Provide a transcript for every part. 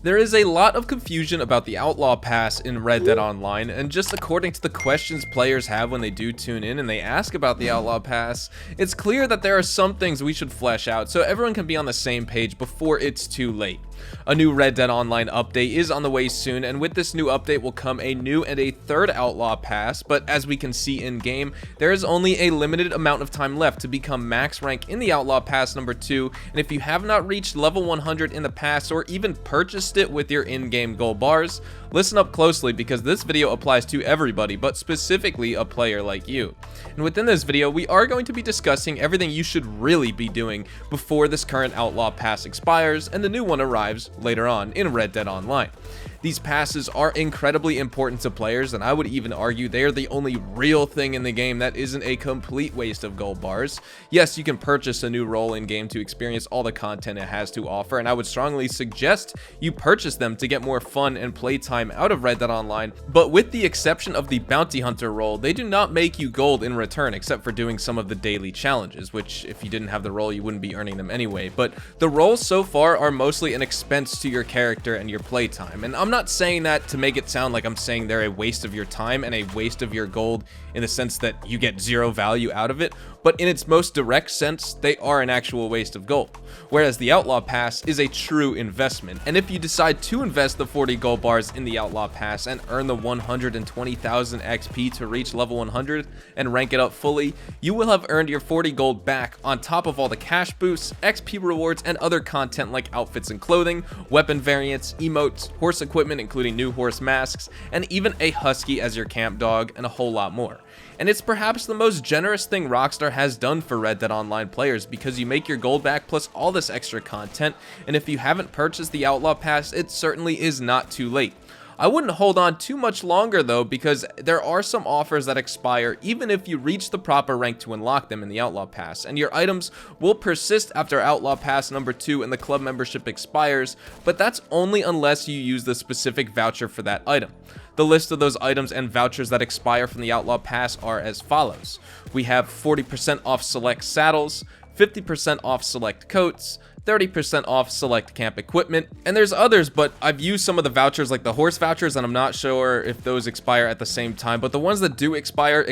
There is a lot of confusion about the Outlaw Pass in Red Dead Online, and just according to the questions players have when they do tune in and they ask about the Outlaw Pass, it's clear that there are some things we should flesh out so everyone can be on the same page before it's too late. A new Red Dead Online update is on the way soon, and with this new update will come a new and a third Outlaw Pass, but as we can see in game, there is only a limited amount of time left to become max rank in the Outlaw Pass number 2, and if you have not reached level 100 in the past or even purchased it with your in-game gold bars, listen up closely because this video applies to everybody, but specifically a player like you. And within this video, we are going to be discussing everything you should really be doing before this current Outlaw Pass expires and the new one arrives later on in Red Dead Online. These passes are incredibly important to players, and I would even argue they are the only real thing in the game that isn't a complete waste of gold bars. Yes, you can purchase a new role in game to experience all the content it has to offer, and I would strongly suggest you purchase them to get more fun and playtime out of Red Dead Online, but with the exception of the bounty hunter role, they do not make you gold in return except for doing some of the daily challenges, which if you didn't have the role you wouldn't be earning them anyway, but the roles so far are mostly an expense to your character and your playtime, and I'm not saying that to make it sound like I'm saying they're a waste of your time and a waste of your gold in the sense that you get zero value out of it, but in its most direct sense, they are an actual waste of gold. Whereas the Outlaw Pass is a true investment, and if you decide to invest the 40 gold bars in the Outlaw Pass and earn the 120,000 XP to reach level 100 and rank it up fully, you will have earned your 40 gold back on top of all the cash boosts, XP rewards, and other content like outfits and clothing, weapon variants, emotes, horse equipment including new horse masks, and even a husky as your camp dog, and a whole lot more. And it's perhaps the most generous thing Rockstar has done for Red Dead Online players because you make your gold back plus all this extra content, and if you haven't purchased the Outlaw Pass, it certainly is not too late. I wouldn't hold on too much longer though, because there are some offers that expire even if you reach the proper rank to unlock them in the Outlaw Pass, and your items will persist after Outlaw Pass number 2 and the club membership expires, but that's only unless you use the specific voucher for that item. The list of those items and vouchers that expire from the Outlaw Pass are as follows. We have 40% off select saddles, 50% off select coats, 30% off select camp equipment, and there's others, but I've used some of the vouchers like the horse vouchers, and I'm not sure if those expire at the same time, but the ones that do expire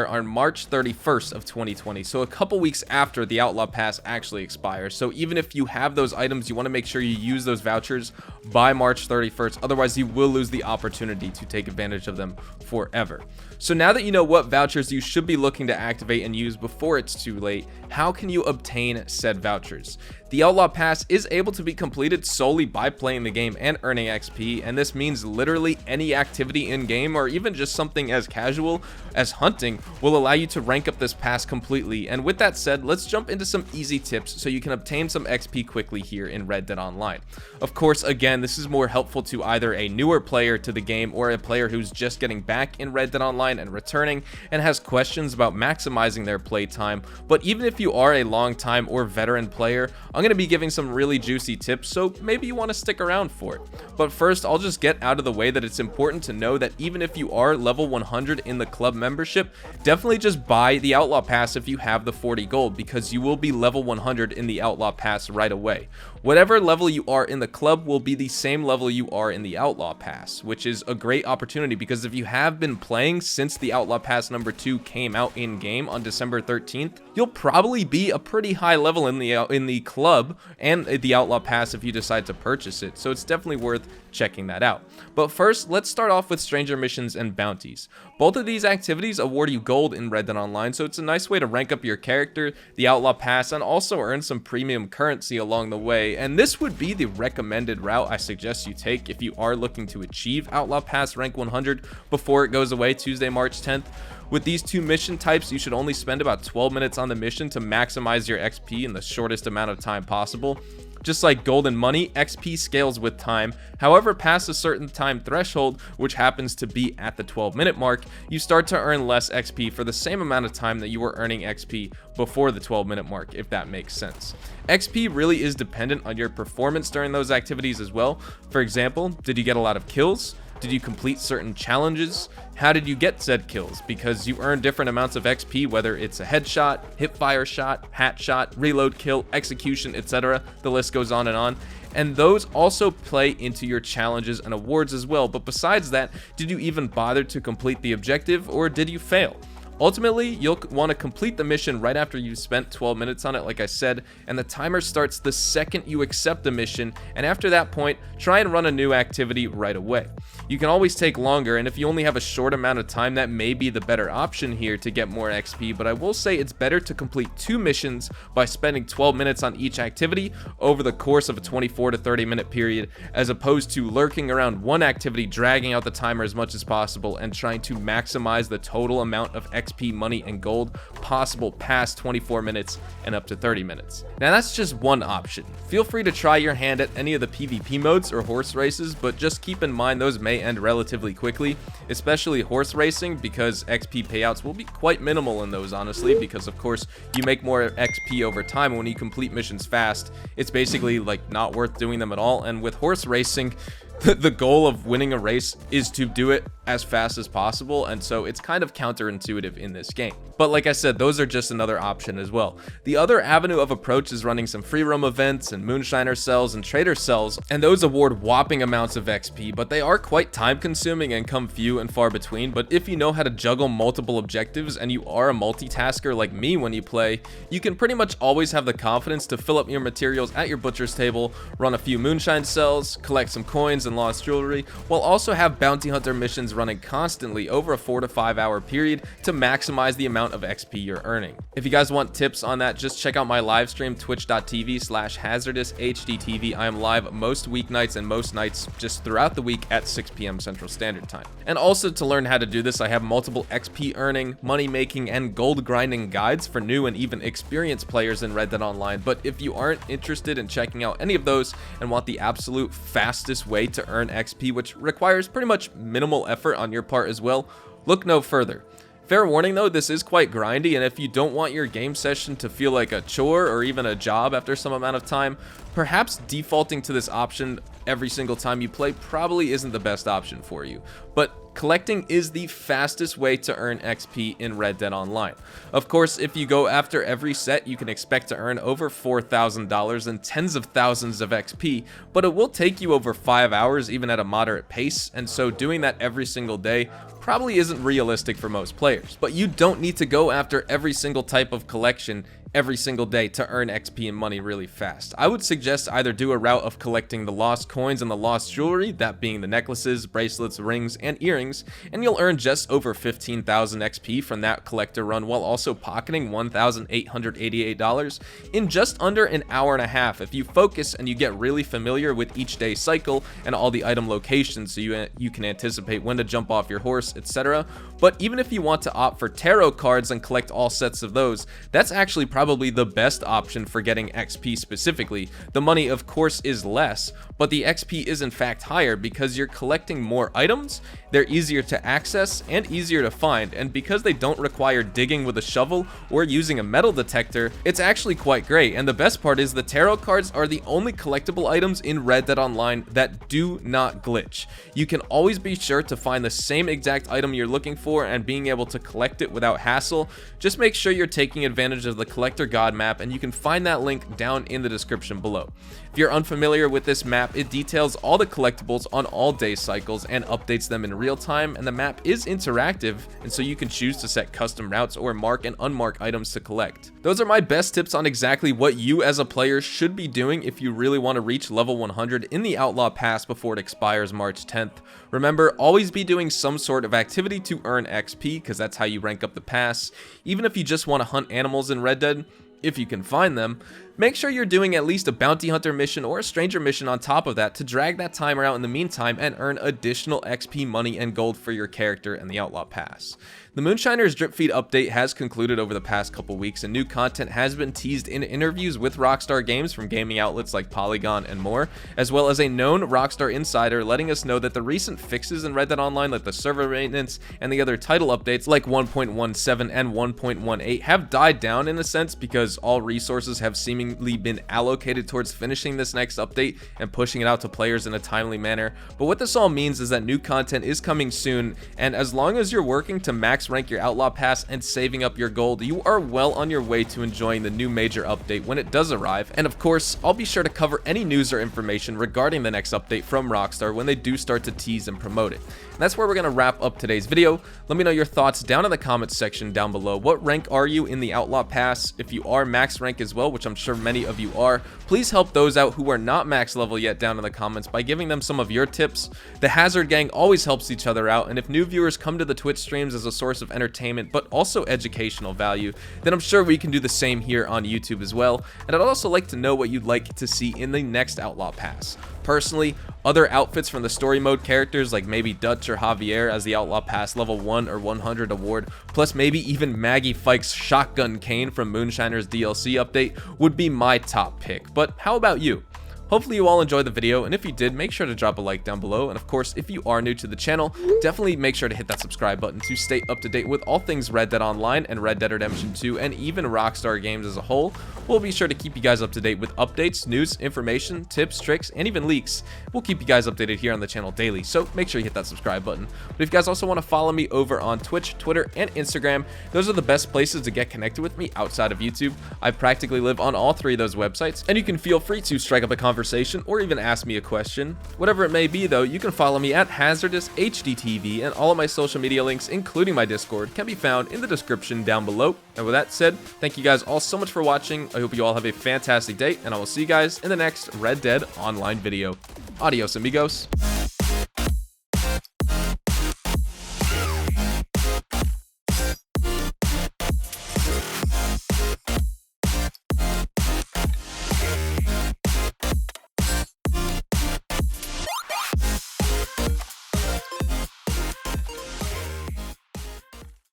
on March 31st of 2020, so a couple weeks after the Outlaw Pass actually expires. So even if you have those items, you want to make sure you use those vouchers by March 31st, otherwise you will lose the opportunity to take advantage of them forever. So now that you know what vouchers you should be looking to activate and use before it's too late, how can you obtain said vouchers? The Outlaw Pass is able to be completed solely by playing the game and earning XP, and this means literally any activity in game or even just something as casual as hunting will allow you to rank up this pass completely. And with that said, let's jump into some easy tips so you can obtain some XP quickly here in Red Dead Online. Of course, again, this is more helpful to either a newer player to the game or a player who's just getting back in Red Dead Online and returning and has questions about maximizing their playtime. But even if you are a long time or veteran player, I'm going to be giving some really juicy tips, so maybe you want to stick around for it. But first, I'll just get out of the way that it's important to know that even if you are level 100 in the club membership, definitely just buy the Outlaw Pass if you have the 40 gold, because you will be level 100 in the Outlaw Pass right away. Whatever level you are in the club will be the same level you are in the Outlaw Pass, which is a great opportunity because if you have been playing since the Outlaw Pass number 2 came out in game on December 13th, you'll probably be a pretty high level in the club and the Outlaw Pass if you decide to purchase it, so it's definitely worth checking that out. But first, let's start off with stranger missions and bounties. Both of these activities award you gold in Red Dead Online, so it's a nice way to rank up your character, the Outlaw Pass, and also earn some premium currency along the way, and this would be the recommended route I suggest you take if you are looking to achieve Outlaw Pass rank 100 before it goes away Tuesday, March 10th. With these two mission types, you should only spend about 12 minutes on the mission to maximize your XP in the shortest amount of time possible. Just like gold and money, XP scales with time. However, past a certain time threshold, which happens to be at the 12-minute mark, you start to earn less XP for the same amount of time that you were earning XP before the 12-minute mark, if that makes sense. XP really is dependent on your performance during those activities as well. For example, did you get a lot of kills? Did you complete certain challenges? How did you get said kills? Because you earn different amounts of XP, whether it's a headshot, hipfire shot, hat shot, reload kill, execution, etc. The list goes on. And those also play into your challenges and awards as well. But besides that, did you even bother to complete the objective, or did you fail? Ultimately, you'll want to complete the mission right after you've spent 12 minutes on it, like I said, and the timer starts the second you accept the mission, and after that point, try and run a new activity right away. You can always take longer, and if you only have a short amount of time, that may be the better option here to get more XP, but I will say it's better to complete 2 missions by spending 12 minutes on each activity over the course of a 24 to 30 minute period, as opposed to lurking around one activity, dragging out the timer as much as possible, and trying to maximize the total amount of XP, money, and gold possible past 24 minutes and up to 30 minutes. Now that's just one option. Feel free to try your hand at any of the PvP modes or horse races, but just keep in mind those may end relatively quickly, especially horse racing, because XP payouts will be quite minimal in those, honestly, because of course you make more XP over time. When you complete missions fast, it's basically like not worth doing them at all. And with horse racing, the goal of winning a race is to do it as fast as possible, and so it's kind of counterintuitive in this game. But like I said, those are just another option as well. The other avenue of approach is running some free roam events and moonshiner cells and trader cells, and those award whopping amounts of XP, but they are quite time consuming and come few and far between. But if you know how to juggle multiple objectives and you are a multitasker like me when you play, you can pretty much always have the confidence to fill up your materials at your butcher's table, run a few moonshine cells, collect some coins and lost jewelry, while also have bounty hunter missions running constantly over a 4 to 5 hour period to maximize the amount of XP you're earning. If you guys want tips on that, just check out my live stream, twitch.tv/hazardoushdtv. I am live most weeknights and most nights just throughout the week at 6 p.m. Central Standard Time. And also, to learn how to do this, I have multiple XP earning, money making, and gold grinding guides for new and even experienced players in Red Dead Online. But if you aren't interested in checking out any of those and want the absolute fastest way to earn XP, which requires pretty much minimal effort on your part as well, look no further. Fair warning though, this is quite grindy, and if you don't want your game session to feel like a chore or even a job after some amount of time, perhaps defaulting to this option every single time you play probably isn't the best option for you. But collecting is the fastest way to earn XP in Red Dead Online. Of course, if you go after every set, you can expect to earn over $4,000 and tens of thousands of XP, but it will take you over 5 hours even at a moderate pace, and so doing that every single day probably isn't realistic for most players. But you don't need to go after every single type of collection every single day to earn XP and money really fast. I would suggest either do a route of collecting the lost coins and the lost jewelry, that being the necklaces, bracelets, rings, and earrings, and you'll earn just over 15,000 XP from that collector run while also pocketing $1,888 in just under an hour and a half if you focus and you get really familiar with each day cycle and all the item locations, so you can anticipate when to jump off your horse, etc. But even if you want to opt for tarot cards and collect all sets of those, that's actually probably the best option for getting XP specifically. The money of course is less, but the XP is in fact higher because you're collecting more items, they're easier to access and easier to find, and because they don't require digging with a shovel or using a metal detector, it's actually quite great. And the best part is the tarot cards are the only collectible items in Red Dead Online that do not glitch. You can always be sure to find the same exact item you're looking for and being able to collect it without hassle. Just make sure you're taking advantage of the Collector God map, and you can find that link down in the description below. If you're unfamiliar with this map, it details all the collectibles on all day cycles and updates them in real time, and the map is interactive, and so you can choose to set custom routes or mark and unmark items to collect. Those are my best tips on exactly what you as a player should be doing if you really want to reach level 100 in the Outlaw Pass before it expires March 10th. Remember, always be doing some sort of activity to earn XP, because that's how you rank up the pass. Even if you just want to hunt animals in Red Dead, if you can find them, make sure you're doing at least a bounty hunter mission or a stranger mission on top of that to drag that timer out in the meantime and earn additional XP, money, and gold for your character in the Outlaw Pass. The Moonshiners drip feed update has concluded over the past couple weeks, and new content has been teased in interviews with Rockstar Games from gaming outlets like Polygon and more, as well as a known Rockstar insider letting us know that the recent fixes in Red Dead Online, like the server maintenance and the other title updates like 1.17 and 1.18, have died down in a sense because all resources have seemingly mainly been allocated towards finishing this next update and pushing it out to players in a timely manner. But what this all means is that new content is coming soon, and as long as you're working to max rank your Outlaw Pass and saving up your gold, you are well on your way to enjoying the new major update when it does arrive. And of course, I'll be sure to cover any news or information regarding the next update from Rockstar when they do start to tease and promote it. And that's where we're going to wrap up today's video. Let me know your thoughts down in the comments section down below. What rank are you in the Outlaw Pass? If you are max rank as well, which I'm sure many of you are, please help those out who are not max level yet down in the comments by giving them some of your tips. The Hazard Gang always helps each other out, and if new viewers come to the Twitch streams as a source of entertainment but also educational value, then I'm sure we can do the same here on YouTube as well. And I'd also like to know what you'd like to see in the next Outlaw Pass. Personally, other outfits from the story mode characters like maybe Dutch or Javier as the Outlaw Pass level 1 or 100 award, plus maybe even Maggie Fike's Shotgun Cane from Moonshiners DLC update would be my top pick. But how about you? Hopefully you all enjoyed the video, and if you did, make sure to drop a like down below. And of course, if you are new to the channel, definitely make sure to hit that subscribe button to stay up to date with all things Red Dead Online and Red Dead Redemption 2 and even Rockstar games as a whole. We'll be sure to keep you guys up to date with updates, news, information, tips, tricks, and even leaks. We'll keep you guys updated here on the channel daily, so make sure you hit that subscribe button. But if you guys also want to follow me over on Twitch, Twitter, and Instagram, those are the best places to get connected with me outside of YouTube. I practically live on all three of those websites, and you can feel free to strike up a conversation or even ask me a question. Whatever it may be though, you can follow me at HazardousHDTV, and all of my social media links, including my Discord, can be found in the description down below. And with that said, thank you guys all so much for watching. I hope you all have a fantastic day, and I will see you guys in the next Red Dead Online video. Adios, amigos.